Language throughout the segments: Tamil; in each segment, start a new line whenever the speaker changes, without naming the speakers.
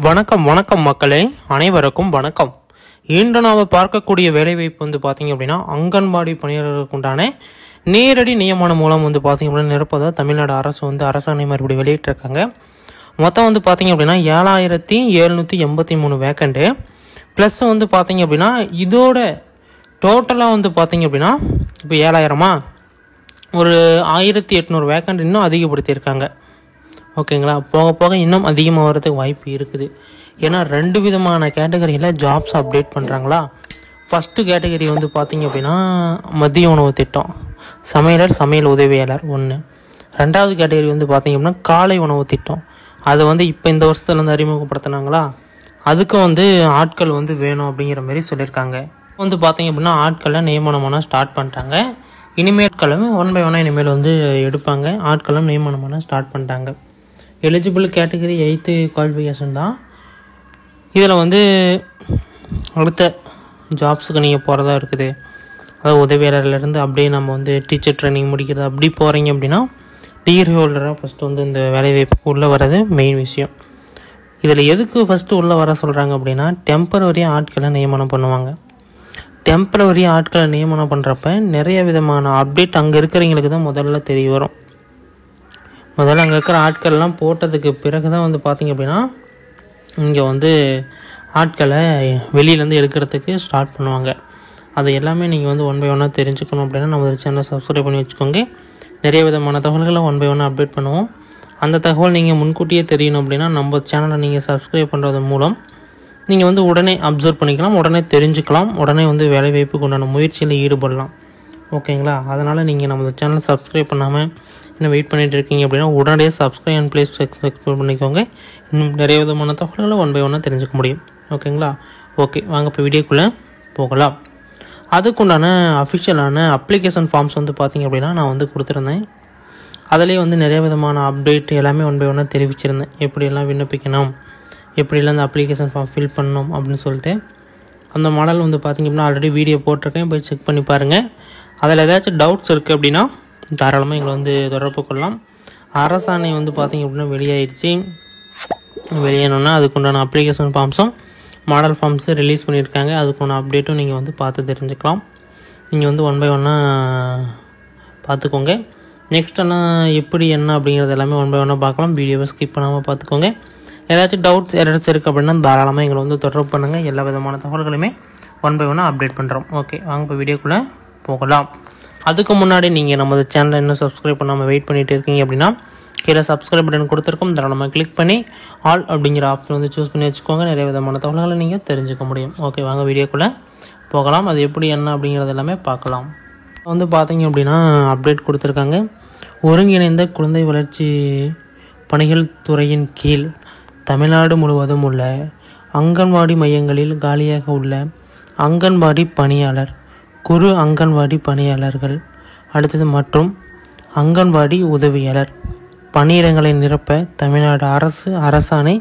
வணக்கம் வணக்கம் மக்களே, அனைவருக்கும் வணக்கம். இன்று நாம் பார்க்கக்கூடிய வேலைவாய்ப்பு வந்து பார்த்தீங்க அப்படின்னா அங்கன்வாடி பணியாளர்களுக்கு உண்டான நேரடி நியமனம் மூலம் வந்து பார்த்தீங்க அப்படின்னா நிரப்பதாக தமிழ்நாடு அரசு வந்து அரசாணை மறுபடி வெளியிட்டிருக்காங்க. மொத்தம் வந்து பார்த்தீங்க அப்படின்னா 7783 வேக்கண்ட்டு ப்ளஸ் வந்து பார்த்தீங்க அப்படின்னா இதோட டோட்டலாக வந்து பார்த்தீங்க அப்படின்னா இப்போ 7000 ஒரு 1800 வேக்கண்ட் இன்னும் அதிகப்படுத்தியிருக்காங்க. ஓகேங்களா, போக போக இன்னும் அதிகமாக வர்றதுக்கு வாய்ப்பு இருக்குது. ஏன்னா 2 விதமான கேட்டகரியில் ஜாப்ஸ் அப்டேட் பண்ணுறாங்களா. ஃபஸ்ட்டு கேட்டகரி வந்து பார்த்திங்க அப்படின்னா மதிய உணவு திட்டம், சமையல் உதவியாளர் ஒன்று. ரெண்டாவது கேட்டகரி வந்து பார்த்திங்க அப்படின்னா காலை உணவு திட்டம். அதை வந்து இப்போ இந்த வருஷத்துலேருந்து அறிமுகப்படுத்தினாங்களா, அதுக்கும் வந்து ஆட்கள் வந்து வேணும் அப்படிங்கிற மாதிரி சொல்லியிருக்காங்க. வந்து பார்த்திங்க அப்படின்னா ஆட்களை நியமனமான ஸ்டார்ட் பண்ணிட்டாங்க. இனிமேட்களும் 1 by 1 இனிமேல் வந்து எடுப்பாங்க. ஆட்களும் நியமனமான ஸ்டார்ட் பண்ணிட்டாங்க. எலிஜிபிள் கேட்டகரி 8th குவாலிஃபிகேஷன் தான். இதில் வந்து அடுத்த ஜாப்ஸுக்கு நீங்கள் போகிறதா இருக்குது. அதாவது உதவியாளர்லேருந்து அப்படியே நம்ம வந்து டீச்சர் ட்ரைனிங் முடிக்கிறது அப்படி போகிறீங்க அப்படின்னா டிகிரி ஹோல்டராக ஃபஸ்ட்டு வந்து இந்த வேலைவாய்ப்புக்கு உள்ளே வர்றது மெயின் விஷயம். இதில் எதுக்கு ஃபஸ்ட்டு உள்ளே வர சொல்கிறாங்க அப்படின்னா டெம்பரவரி ஆட்களை நியமனம் பண்ணுவாங்க. டெம்பரவரி ஆட்களை நியமனம் பண்ணுறப்ப நிறைய விதமான அப்டேட் அங்கே இருக்கிறவங்களுக்கு தான் முதல்ல தெரிய வரும். முதல்ல அங்கே இருக்கிற ஆட்கள்லாம் போட்டதுக்கு பிறகு தான் வந்து பார்த்திங்க அப்படின்னா இங்கே வந்து ஆட்களை வெளியிலேருந்து எடுக்கிறதுக்கு ஸ்டார்ட் பண்ணுவாங்க. அது எல்லாமே நீங்கள் வந்து 1 by 1 தெரிஞ்சுக்கணும் அப்படின்னா நம்ம சேனலை சப்ஸ்கிரைப் பண்ணி வச்சுக்கோங்க. நிறைய விதமான தகவல்களை 1 by 1 அப்டேட் பண்ணுவோம். அந்த தகவல் நீங்கள் முன்கூட்டியே தெரியணும் அப்படின்னா நம்ம சேனலை நீங்கள் சப்ஸ்கிரைப் பண்ணுறது மூலம் நீங்கள் வந்து உடனே அப்சர்வ் பண்ணிக்கலாம், உடனே தெரிஞ்சுக்கலாம், உடனே வந்து வேலைவாய்ப்புக்கு உண்டான முயற்சியில் ஈடுபடலாம். ஓகேங்களா, அதனால் நீங்கள் நம்ம சேனலை சப்ஸ்கிரைப் பண்ணாமல் இன்னும் வெயிட் பண்ணிகிட்டு இருக்கீங்க அப்படின்னா உடனடியாக சப்ஸ்கிரைப் அண்ட் ப்ளீஸ் எக்ஸ்பிளைன் பண்ணிக்கோங்க. இன்னும் நிறைய விதமான தகவல்களை 1 by 1 தெரிஞ்சுக்க முடியும். ஓகேங்களா, ஓகே வாங்க இப்போ வீடியோக்குள்ளே போகலாம். அதுக்குண்டான அஃபிஷியலான அப்ளிகேஷன் ஃபார்ம்ஸ் வந்து பார்த்திங்க அப்படின்னா நான் வந்து கொடுத்துருந்தேன். அதிலே வந்து நிறைய விதமான அப்டேட் எல்லாமே 1 by 1 தெரிவிச்சிருந்தேன். எப்படியெல்லாம் விண்ணப்பிக்கணும், எப்படியெல்லாம் அந்த அப்ளிகேஷன் ஃபார்ம் ஃபில் பண்ணணும் அப்படின்னு சொல்லிட்டு. அந்த மாடல் வந்து பார்த்திங்க அப்படின்னா ஆல்ரெடி வீடியோ போட்டிருக்கேன், போய் செக் பண்ணி பாருங்கள். அதில் ஏதாச்சும் டவுட்ஸ் இருக்குது அப்படின்னா தாராளமாக எங்களை வந்து தொடர்பு கொள்ளலாம். அரசாணை வந்து பார்த்திங்க அப்படின்னா வெளியாகிடுச்சு. வெளியேணுன்னா அதுக்குண்டான அப்ளிகேஷன் ஃபார்ம்ஸும் மாடல் ஃபார்ம்ஸும் ரிலீஸ் பண்ணியிருக்காங்க. அதுக்குண்டான அப்டேட்டும் நீங்கள் வந்து பார்த்து தெரிஞ்சுக்கலாம். நீங்கள் வந்து 1 by 1 பார்த்துக்கோங்க. நெக்ஸ்ட் எல்லாம் எப்படி என்ன அப்படிங்கிறது எல்லாமே 1 by 1 பார்க்கலாம். வீடியோவை ஸ்கிப் பண்ணாமல் பார்த்துக்கோங்க. ஏதாச்சும் டவுட்ஸ் இருக்குது அப்படின்னா தாராளமாக எங்களை வந்து தொடர்பு பண்ணுங்கள். எல்லா விதமான தகவல்களுமே 1 by 1 அப்டேட் பண்ணுறோம். ஓகே வாங்க இப்போ வீடியோக்குள்ளே போகலாம். அதுக்கு முன்னாடி நீங்கள் நம்ம சேனலை இன்னும் சப்ஸ்கிரைப் பண்ணாமல் வெயிட் பண்ணிகிட்டு இருக்கீங்க அப்படின்னா கீழே சப்ஸ்கிரைப் பட்டன் கொடுத்துருக்கோம், தாராளமாக கிளிக் பண்ணி ஆல் அப்படிங்கிற ஆப்ஷன் வந்து சூஸ் பண்ணி வச்சுக்கோங்க. நிறைய விதமான தகவல்களை நீங்கள் தெரிஞ்சுக்க முடியும். ஓகே வாங்க வீடியோக்குள்ளே போகலாம். அது எப்படி என்ன அப்படிங்கிறது எல்லாமே பார்க்கலாம். வந்து பார்த்தீங்க அப்படின்னா அப்டேட் கொடுத்துருக்காங்க. ஒருங்கிணைந்த குழந்தை வளர்ச்சி பணிகள் துறையின் கீழ் தமிழ்நாடு முழுவதும் உள்ள அங்கன்வாடி மையங்களில் காலியாக உள்ள அங்கன்வாடி பணியாளர், குறு அங்கன்வாடி பணியாளர்கள், அடுத்தது மற்றும் அங்கன்வாடி உதவியாளர் பணியிடங்களை நிரப்ப தமிழ்நாடு அரசு அரசாணை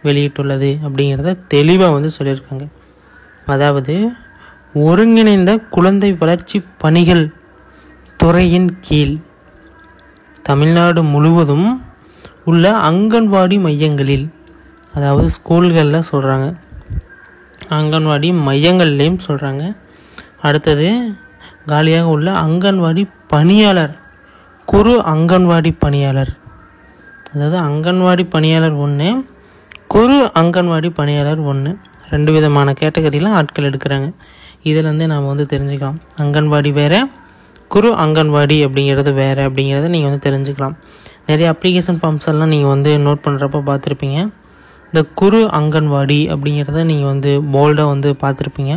வெளியிட்டுள்ளது அப்படிங்கிறத தெளிவாக வந்து சொல்லியிருக்காங்க. அதாவது ஒருங்கிணைந்த குழந்தை வளர்ச்சி பணிகள் துறையின் கீழ் தமிழ்நாடு முழுவதும் உள்ள அங்கன்வாடி மையங்களில், அதாவது ஸ்கூல்களில் சொல்கிறாங்க, அங்கன்வாடி மையங்கள்லேயும் சொல்கிறாங்க. அடுத்தது காலியாக உள்ள அங்கன்வாடி பணியாளர், குறு அங்கன்வாடி பணியாளர், அதாவது அங்கன்வாடி பணியாளர் 1, குறு அங்கன்வாடி பணியாளர் 1, 2 விதமான கேட்டகரியில் ஆட்கள் எடுக்கிறாங்க. இதிலேருந்தே நாம் வந்து தெரிஞ்சுக்கலாம். அங்கன்வாடி வேறு, குறு அங்கன்வாடி அப்படிங்கிறது வேறு அப்படிங்கிறத நீங்கள் வந்து தெரிஞ்சுக்கலாம். நிறைய அப்ளிகேஷன் ஃபார்ம்ஸ் எல்லாம் நீங்கள் வந்து நோட் பண்ணுறப்ப பார்த்துருப்பீங்க. இந்த குறு அங்கன்வாடி அப்படிங்கிறத நீங்கள் வந்து போல்டாக வந்து பார்த்துருப்பீங்க.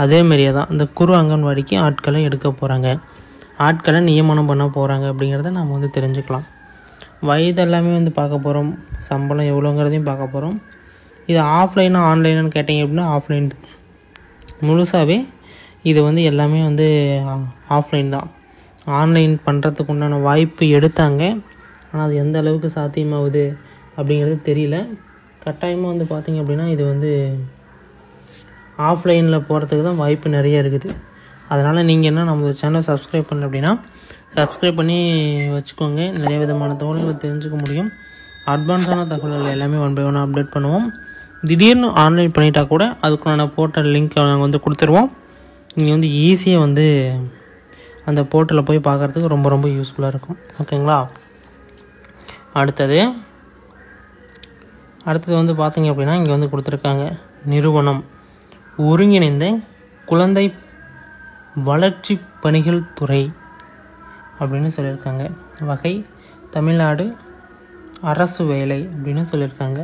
அதேமாரியே தான் இந்த குறு அங்கன்வாடிக்கு ஆட்களை எடுக்க போகிறாங்க, ஆட்களை நியமனம் பண்ண போகிறாங்க அப்படிங்கிறத நம்ம வந்து தெரிஞ்சுக்கலாம். வயது எல்லாமே வந்து பார்க்க போகிறோம், சம்பளம் எவ்வளோங்கிறதையும் பார்க்க போகிறோம். இது ஆஃப்லைனா ஆன்லைனான்னு கேட்டிங்க அப்படின்னா ஆஃப்லைன் முழுசாகவே இது வந்து எல்லாமே வந்து ஆஃப்லைன் தான். ஆன்லைன் பண்ணுறதுக்கு உண்டான வாய்ப்பு எடுத்தாங்க, ஆனால் அது எந்த அளவுக்கு சாத்தியமாகுது அப்படிங்கிறது தெரியல. கட்டாயமாக வந்து பார்த்திங்க அப்படின்னா இது வந்து ஆஃப்லைனில் போகிறதுக்கு தான் வாய்ப்பு நிறைய இருக்குது. அதனால் நீங்கள் என்ன நம்ம சேனலை சப்ஸ்கிரைப் பண்ணல அப்படின்னா சப்ஸ்கிரைப் பண்ணி வச்சுக்கோங்க. நிறைய விதமான தகவல்களை தெரிஞ்சுக்க முடியும். அட்வான்ஸான தகவல்கள் எல்லாமே 1 by 1 அப்டேட் பண்ணுவோம். திடீர்னு ஆன்லைன் பண்ணிட்டா கூட அதுக்குண்டான போர்ட்டல் லிங்க் நாங்கள் வந்து கொடுத்துருவோம். நீங்கள் வந்து ஈஸியாக வந்து அந்த போர்ட்டலில் போய் பார்க்குறதுக்கு ரொம்ப ரொம்ப யூஸ்ஃபுல்லாக இருக்கும். ஓகேங்களா. அடுத்தது வந்து பார்த்தீங்க அப்படின்னா இங்கே வந்து கொடுத்துருக்காங்க நிறுவனம் ஒருங்கிணைந்த குழந்தை வளர்ச்சி பணிகள் துறை அப்படின்னு சொல்லியிருக்காங்க. வகை தமிழ்நாடு அரசு வேலை அப்படின்னு சொல்லியிருக்காங்க.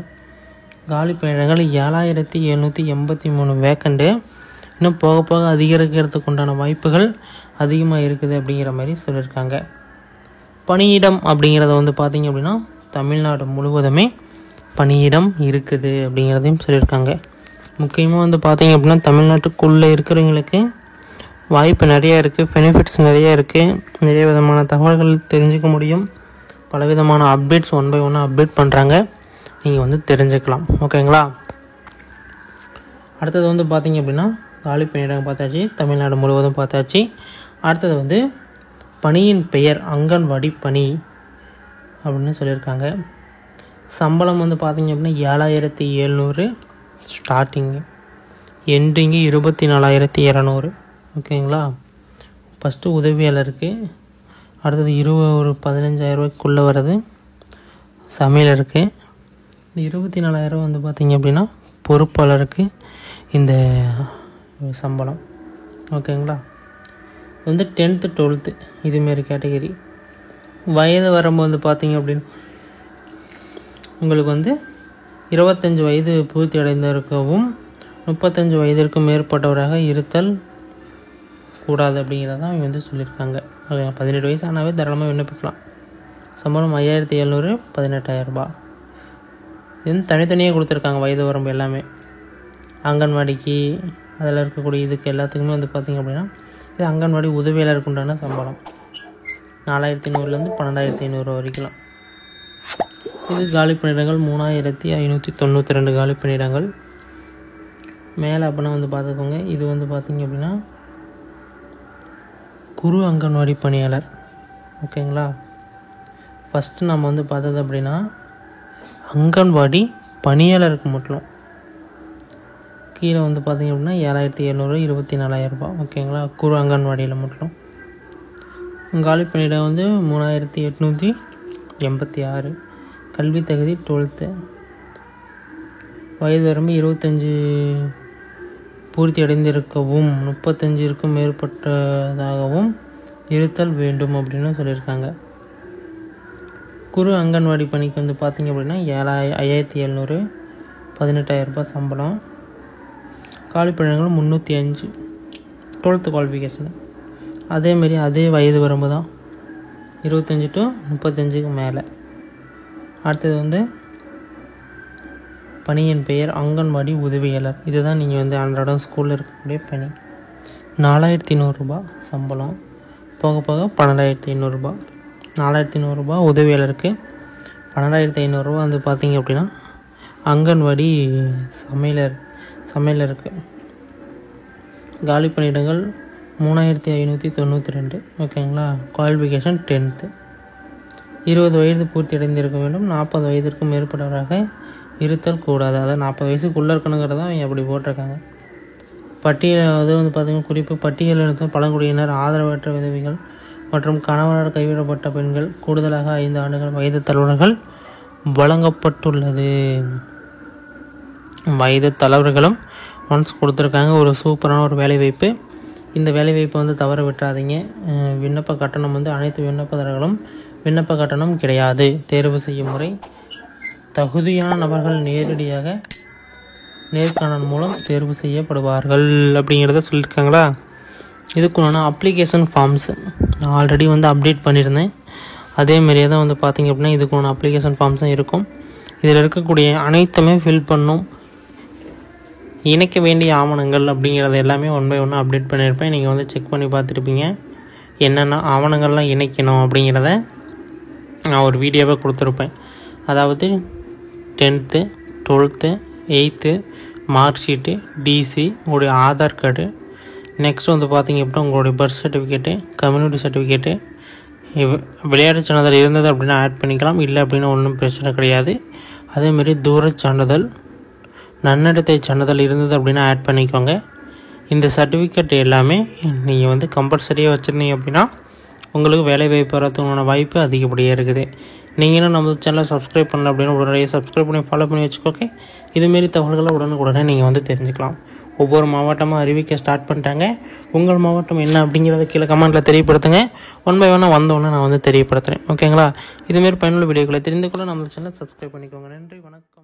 காலி பணியிடங்கள் 7783 வேக்கண்டு. இன்னும் போக போக அதிகரிக்கிறதுக்கு உண்டான வாய்ப்புகள் அதிகமாக இருக்குது அப்படிங்கிற மாதிரி சொல்லியிருக்காங்க. பணியிடம் அப்படிங்கிறத வந்து பார்த்திங்க அப்படின்னா தமிழ்நாடு முழுவதுமே பணியிடம் இருக்குது அப்படிங்கிறதையும் சொல்லியிருக்காங்க. முக்கியமாக வந்து பார்த்திங்க அப்படின்னா தமிழ்நாட்டுக்குள்ளே இருக்கிறவங்களுக்கு வாய்ப்பு நிறையா இருக்குது, பெனிஃபிட்ஸ் நிறையா இருக்குது, நிறைய விதமான தகவல்கள் தெரிஞ்சுக்க முடியும். பலவிதமான அப்டேட்ஸ் ஒன் பை ஒன்னாக அப்டேட் பண்ணுறாங்க, நீங்கள் வந்து தெரிஞ்சுக்கலாம். ஓகேங்களா. அடுத்தது வந்து பார்த்திங்க அப்படின்னா காலி பணியிடம் பார்த்தாச்சு, தமிழ்நாடு முழுவதும் பார்த்தாச்சு. அடுத்தது வந்து பணியின் பெயர் அங்கன்வாடி பணி அப்படின்னு சொல்லியிருக்காங்க. சம்பளம் வந்து பார்த்திங்க அப்படின்னா 7700 ஸ்டார்டிங்கு, எண்டிங்கு 24200. ஓகேங்களா. ஃபஸ்ட்டு உதவியாளருக்கு, அடுத்தது ஒரு 15000 ரூபாய்க்குள்ளே வர்றது சமையலருக்கு, இந்த 24000 வந்து பார்த்திங்க அப்படின்னா பொறுப்பாளருக்கு இந்த சம்பளம். ஓகேங்களா. வந்து 10th 12th இதுமாரி கேட்டகரி. வயது வரம்பு வந்து பார்த்திங்க அப்படின்னு உங்களுக்கு வந்து 25 வயது பூர்த்தி அடைந்திருக்கவும் 35 வயதிற்கு மேற்பட்டவராக இருத்தல் கூடாது அப்படிங்கிறதான் இவங்க வந்து சொல்லியிருக்காங்க. 18 வயசு ஆனாவே தாராளமாக விண்ணப்பிக்கலாம். சம்பளம் 5700, 18000 ரூபாய். இது வந்து தனித்தனியாக கொடுத்துருக்காங்க வயது வரம்பு எல்லாமே. அங்கன்வாடிக்கு அதில் இருக்கக்கூடிய இதுக்கு எல்லாத்துக்குமே வந்து பார்த்திங்க அப்படின்னா இது அங்கன்வாடி உதவியாளருக்கு உண்டான சம்பளம் 4500 12500 வரைக்கும். இது காலி பணியிடங்கள் 3592 காலி பணியிடங்கள். மேலே அப்படின்னா வந்து பார்த்துக்கோங்க. இது வந்து பார்த்திங்க அப்படின்னா குறு அங்கன்வாடி பணியாளர். ஓகேங்களா. ஃபஸ்ட்டு நம்ம வந்து பார்த்தது அப்படின்னா அங்கன்வாடி பணியாளருக்கு மட்டும் கீழே வந்து பார்த்திங்க அப்படின்னா 7700, 24000 ரூபாய். ஓகேங்களா. குறு அங்கன்வாடியில் மட்டும். காலி பணியிடம் வந்து 3886. கல்வி தகுதி 12th. வயது வரம்பு 25 பூர்த்தி அடைந்திருக்கவும் 35க்கும் மேற்பட்டதாகவும் இருத்தல் வேண்டும் அப்படின்னு சொல்லியிருக்காங்க. குறு அங்கன்வாடி பணிக்கு வந்து பார்த்திங்க அப்படின்னா 5700, 18000 ரூபாய் சம்பளம். காலி பணியிடங்கள் 305. 12th qualification. அதேமாரி அதே வயது வரம்பு தான் 25 to 35க்கு மேலே. அடுத்தது வந்து பணியின் பெயர் அங்கன்வாடி உதவியாளர். இதுதான் நீங்கள் வந்து அன்றாடம் ஸ்கூலில் இருக்கக்கூடிய பணி. 4100 ரூபாய் சம்பளம். போக போக 12500 ரூபாய். 4100 ரூபாய் உதவியாளருக்கு, 12500 ரூபா வந்து பார்த்திங்க அப்படின்னா அங்கன்வாடி சமையலருக்கு. காலி பணியிடங்கள் 3592. ஓகேங்களா. Qualification 10th. 20 வயது பூர்த்தி அடைந்திருக்க வேண்டும். 40 வயதிற்கும் மேற்பட்டவராக இருத்தல் கூடாது. அதாவது 40 வயசுக்குள்ளே இருக்கணுங்கிறத அவங்க அப்படி போட்டிருக்காங்க. அது வந்து பார்த்திங்கன்னா குறிப்பு பட்டியலில் பழங்குடியினர், ஆதரவற்ற விதவைகள் மற்றும் கணவனால் கைவிடப்பட்ட பெண்கள், கூடுதலாக 5 ஆண்டுகள் வயது தலைவர்கள் வழங்கப்பட்டுள்ளது. வயது தலைவர்களும் ஒன்ஸ் கொடுத்துருக்காங்க. ஒரு சூப்பரான ஒரு வேலைவாய்ப்பு. இந்த வேலைவாய்ப்பை வந்து தவற விட்டுறாதீங்க. விண்ணப்ப கட்டணம் வந்து அனைத்து விண்ணப்பதாரர்களும் விண்ணப்ப கட்டணம் கிடையாது. தேர்வு செய்யும் முறை தகுதியான நபர்கள் நேரடியாக நேர்காணல் மூலம் தேர்வு செய்யப்படுவார்கள் அப்படிங்கிறத சொல்லியிருக்காங்களா. இதுக்குள்ளான அப்ளிகேஷன் ஃபார்ம்ஸ் நான் ஆல்ரெடி வந்து அப்டேட் பண்ணியிருந்தேன். அதேமாரியே தான் வந்து பார்த்திங்க அப்படின்னா இதுக்குள்ளான அப்ளிகேஷன் ஃபார்ம்ஸ் தான் இருக்கும். இதில் இருக்கக்கூடிய அனைத்துமே ஃபில் பண்ணும். இணைக்க வேண்டிய ஆவணங்கள் அப்படிங்கிறது எல்லாமே ஒன் பை ஒன்று அப்டேட் பண்ணியிருப்பேன். நீங்கள் வந்து செக் பண்ணி பார்த்துருப்பீங்க என்னென்ன ஆவணங்கள்லாம் இணைக்கணும் அப்படிங்கிறத நான் ஒரு வீடியோவை கொடுத்துருப்பேன். அதாவது 10th, 12th, 8th mark sheet, DC, உங்களுடைய ஆதார் கார்டு, நெக்ஸ்ட் வந்து பார்த்திங்க அப்படின்னா உங்களுடைய பர்த் சர்டிஃபிகேட்டு, கம்யூனிட்டி சர்டிஃபிகேட்டு, விளையாட்டு சான்றிதழ் இருந்தது அப்படின்னா ஆட் பண்ணிக்கலாம். இல்லை அப்படின்னா ஒன்றும் பிரச்சனை கிடையாது. அதேமாரி தூர சான்றிதழ், நன்னடத்தை சான்றிதழ் இருந்தது அப்படின்னா ஆட் பண்ணிக்கோங்க. இந்த சர்டிஃபிகேட் எல்லாமே நீங்கள் வந்து கம்பல்சரியாக வச்சுருந்தீங்க அப்படின்னா உங்களுக்கு வேலைவாய்ப்பு வரதுக்கான வாய்ப்பு அதிகப்படியாக இருக்குது. நீங்களும் நம்ம சேனலை சப்ஸ்கிரைப் பண்ணல அப்படின்னா உடனடியாக சப்ஸ்கிரைப் பண்ணி ஃபாலோ பண்ணி வச்சுக்கோங்க. இதுமாரி தகவல்களை உடனுக்குடனே நீங்கள் வந்து தெரிஞ்சுக்கலாம். ஒவ்வொரு மாவட்டமாக அறிவிக்க ஸ்டார்ட் பண்ணிட்டாங்க. உங்கள் மாவட்டம் என்ன அப்படிங்கிறத கீழே கமெண்ட்டில் தெரியப்படுத்துங்க. ஒன் பை ஒன்னாக வந்தோடனே நான் வந்து தெரியப்படுத்துகிறேன். ஓகேங்களா? இதுமாரி பயனுள்ள வீடியோக்களை தெரிந்து கூட நம்ம சேனலை சப்ஸ்கிரைப் பண்ணிக்கோங்க. நன்றி, வணக்கம்.